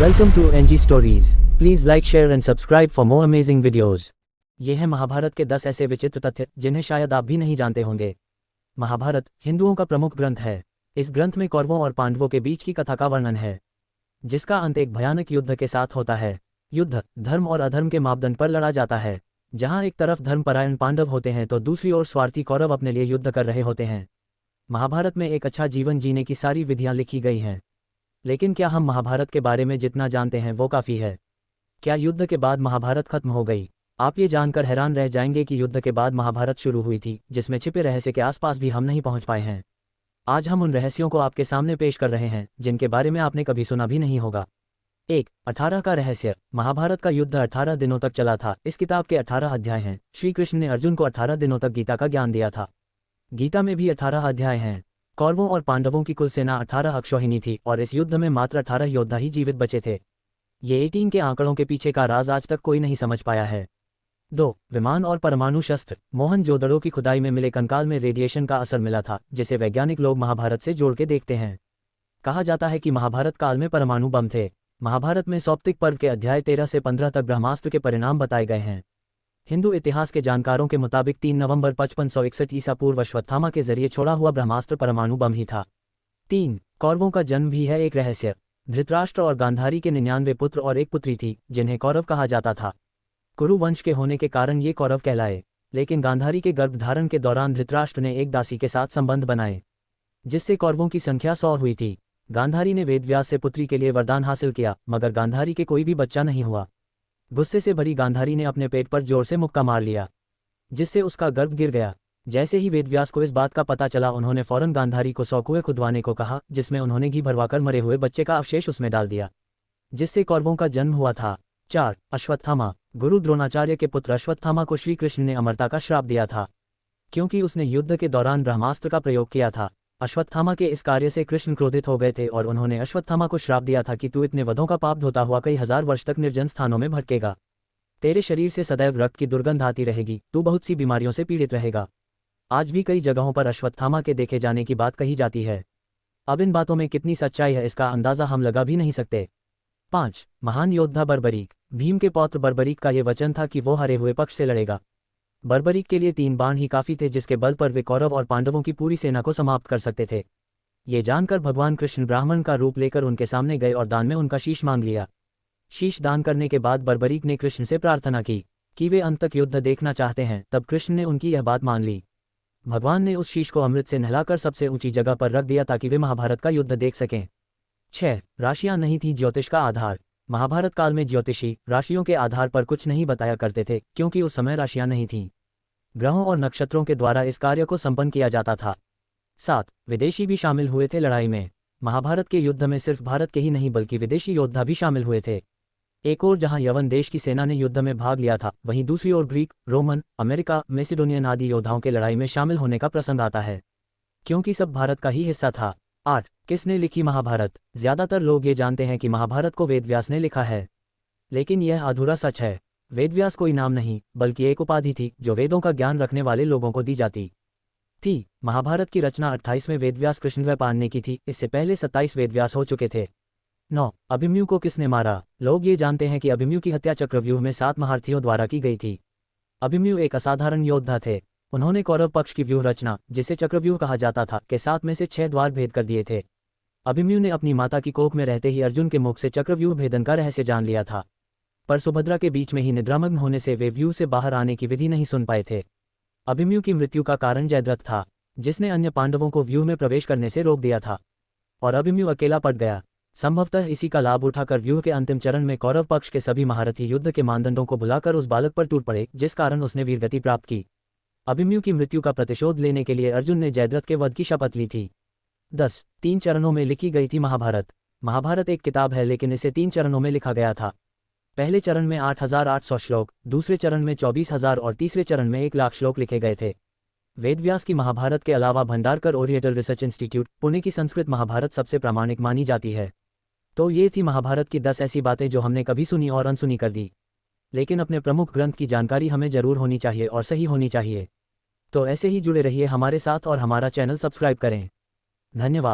Welcome to NG stories. Please like, share and subscribe for more amazing videos. ये है महाभारत के 10 ऐसे विचित्र तथ्य जिन्हें शायद आप भी नहीं जानते होंगे। महाभारत हिंदुओं का प्रमुख ग्रंथ है। इस ग्रंथ में कौरवों और पांडवों के बीच की कथा का वर्णन है, जिसका अंत एक भयानक युद्ध के साथ होता है। युद्ध धर्म और अधर्म के मापदंड पर लड़ा जाता है, जहां एक तरफ धर्मपरायण पांडव होते हैं तो दूसरी ओर स्वार्थी कौरव अपने लिए युद्ध कर रहे होते हैं। महाभारत में एक अच्छा जीवन जीने की सारी विधियां लिखी गई हैं, लेकिन क्या हम महाभारत के बारे में जितना जानते हैं वो काफ़ी है? क्या युद्ध के बाद महाभारत खत्म हो गई? आप ये जानकर हैरान रह जाएंगे कि युद्ध के बाद महाभारत शुरू हुई थी, जिसमें छिपे रहस्य के आसपास भी हम नहीं पहुंच पाए हैं। आज हम उन रहस्यों को आपके सामने पेश कर रहे हैं जिनके बारे में आपने कभी सुना भी नहीं होगा। 18 का रहस्य। महाभारत का युद्ध 18 दिनों तक चला था। इस किताब के 18 अध्याय हैं। श्री कृष्ण ने अर्जुन को 18 दिनों तक गीता का ज्ञान दिया था। गीता में भी 18 अध्याय हैं। कौरवों और पांडवों की कुल सेना 18 अक्षौहिणी थी और इस युद्ध में मात्र 18 योद्धा ही जीवित बचे थे। ये 18 के आंकड़ों के पीछे का राज आज तक कोई नहीं समझ पाया है। 2 विमान और परमाणु शस्त्र। मोहनजोदड़ो की खुदाई में मिले कंकाल में रेडिएशन का असर मिला था, जिसे वैज्ञानिक लोग महाभारत से जोड़ के देखते हैं। कहा जाता है कि महाभारत काल में परमाणु बम थे। महाभारत में सौप्तिक पर्व के अध्याय 13 से 15 तक ब्रह्मास्त्र के परिणाम बताए गए हैं। हिंदू इतिहास के जानकारों के मुताबिक 3 नवंबर 5561 ईसा पूर्व अश्वत्थामा के जरिए छोड़ा हुआ ब्रह्मास्त्र परमाणु बम ही था। 3 कौरवों का जन्म भी है एक रहस्य। धृतराष्ट्र और गांधारी के 99 पुत्र और एक पुत्री थी, जिन्हें कौरव कहा जाता था। कुरु वंश के होने के कारण ये कौरव कहलाए, लेकिन गांधारी के गर्भधारण के दौरान धृतराष्ट्र ने एक दासी के साथ संबंध बनाए, जिससे कौरवों की संख्या 100 हुई थी। गांधारी ने वेदव्यास से पुत्री के लिए वरदान हासिल किया, मगर गांधारी के कोई भी बच्चा नहीं हुआ। गुस्से से भरी गांधारी ने अपने पेट पर जोर से मुक्का मार लिया, जिससे उसका गर्भ गिर गया। जैसे ही वेदव्यास को इस बात का पता चला, उन्होंने फौरन गांधारी को 100 कुएं खुदवाने को कहा, जिसमें उन्होंने घी भरवाकर मरे हुए बच्चे का अवशेष उसमें डाल दिया, जिससे कौरवों का जन्म हुआ था। 4 अश्वत्थामा। गुरु द्रोणाचार्य के पुत्र अश्वत्थामा को श्री कृष्ण ने अमरता का श्राप दिया था, क्योंकि उसने युद्ध के दौरान ब्रह्मास्त्र का प्रयोग किया था। अश्वत्थामा के इस कार्य से कृष्ण क्रोधित हो गए थे और उन्होंने अश्वत्थामा को श्राप दिया था कि तू इतने वधों का पाप धोता हुआ कई हजार वर्ष तक निर्जन स्थानों में भटकेगा। तेरे शरीर से सदैव रक्त की दुर्गंध आती रहेगी, तू बहुत सी बीमारियों से पीड़ित रहेगा। आज भी कई जगहों पर अश्वत्थामा के देखे जाने की बात कही जाती है। अब इन बातों में कितनी सच्चाई है, इसका अंदाजा हम लगा भी नहीं सकते। 5 महान योद्धा बर्बरीक। भीम के पौत्र बर्बरीक का ये वचन था कि वो हरे हुए पक्ष से लड़ेगा। बर्बरीक के लिए 3 बाण ही काफी थे, जिसके बल पर वे कौरव और पांडवों की पूरी सेना को समाप्त कर सकते थे। ये जानकर भगवान कृष्ण ब्राह्मण का रूप लेकर उनके सामने गए और दान में उनका शीश मांग लिया। शीश दान करने के बाद बर्बरीक ने कृष्ण से प्रार्थना की कि वे अंत तक युद्ध देखना चाहते हैं। तब कृष्ण ने उनकी यह बात मान ली। भगवान ने उस शीश को अमृत से नहलाकर सबसे ऊंची जगह पर रख दिया ताकि वे महाभारत का युद्ध देख सकें। 6 राशियां नहीं थी ज्योतिष का आधार। महाभारत काल में ज्योतिषी राशियों के आधार पर कुछ नहीं बताया करते थे, क्योंकि उस समय राशियां नहीं थीं। ग्रहों और नक्षत्रों के द्वारा इस कार्य को संपन्न किया जाता था। 7 विदेशी भी शामिल हुए थे लड़ाई में। महाभारत के युद्ध में सिर्फ भारत के ही नहीं बल्कि विदेशी योद्धा भी शामिल हुए थे। एक ओर जहां यवन देश की सेना ने युद्ध में भाग लिया था, वहीं दूसरी ओर ग्रीक, रोमन, अमेरिका, मैसिडोनियन आदि योद्धाओं के लड़ाई में शामिल होने का प्रसंग आता है, क्योंकि सब भारत का ही हिस्सा था। 8 किसने लिखी महाभारत। ज्यादातर लोग ये जानते हैं कि महाभारत को वेदव्यास ने लिखा है, लेकिन यह अधूरा सच है। वेदव्यास कोई नाम नहीं बल्कि एक उपाधि थी जो वेदों का ज्ञान रखने वाले लोगों को दी जाती थी। महाभारत की रचना 28वें वेदव्यास कृष्णद्वैपायन ने की थी। इससे पहले 27 वेदव्यास हो चुके थे। 9 अभिमन्यु को किसने मारा। लोग ये जानते हैं कि अभिमन्यु की हत्या चक्रव्यूह में 7 महारथियों द्वारा की गई थी। अभिमन्यु एक असाधारण योद्धा थे। उन्होंने कौरव पक्ष की व्यूह रचना, जिसे चक्रव्यूह कहा जाता था, के 7 में से 6 द्वार भेद कर दिए थे। अभिमन्यु ने अपनी माता की कोख में रहते ही अर्जुन के मुख से चक्रव्यूह भेदन का रहस्य जान लिया था, पर सुभद्रा के बीच में ही निद्रामग्न होने से वे व्यूह से बाहर आने की विधि नहीं सुन पाए थे। अभिमन्यु की मृत्यु का कारण जयद्रथ था, जिसने अन्य पांडवों को व्यूह में प्रवेश करने से रोक दिया था, और अभिमन्यु अकेला पड़ गया। संभवतः इसी का लाभ उठाकर व्यूह के अंतिम चरण में कौरव पक्ष के सभी महारथी युद्ध के मानदंडों को भुलाकर उस बालक पर टूट पड़े, जिस कारण उसने वीरगति प्राप्त की। अभिमन्यु की मृत्यु का प्रतिशोध लेने के लिए अर्जुन ने जयद्रथ के वध की शपथ ली थी। 10 3 चरणों में लिखी गई थी महाभारत। महाभारत एक किताब है, लेकिन इसे 3 चरणों में लिखा गया था। पहले चरण में 8800 श्लोक, दूसरे चरण में 24,000 और तीसरे चरण में 1,00,000 श्लोक लिखे गए थे। वेदव्यास की महाभारत के अलावा Bhandarkar oriental research institute, Pune की संस्कृत महाभारत सबसे प्रामाणिक मानी जाती है। तो ये थी महाभारत की 10 ऐसी बातें जो हमने कभी सुनी और अनसुनी कर दी, लेकिन अपने प्रमुख ग्रंथ की जानकारी हमें जरूर होनी चाहिए और सही होनी चाहिए। तो ऐसे ही जुड़े रहिए हमारे साथ और हमारा चैनल सब्सक्राइब करें। धन्यवाद।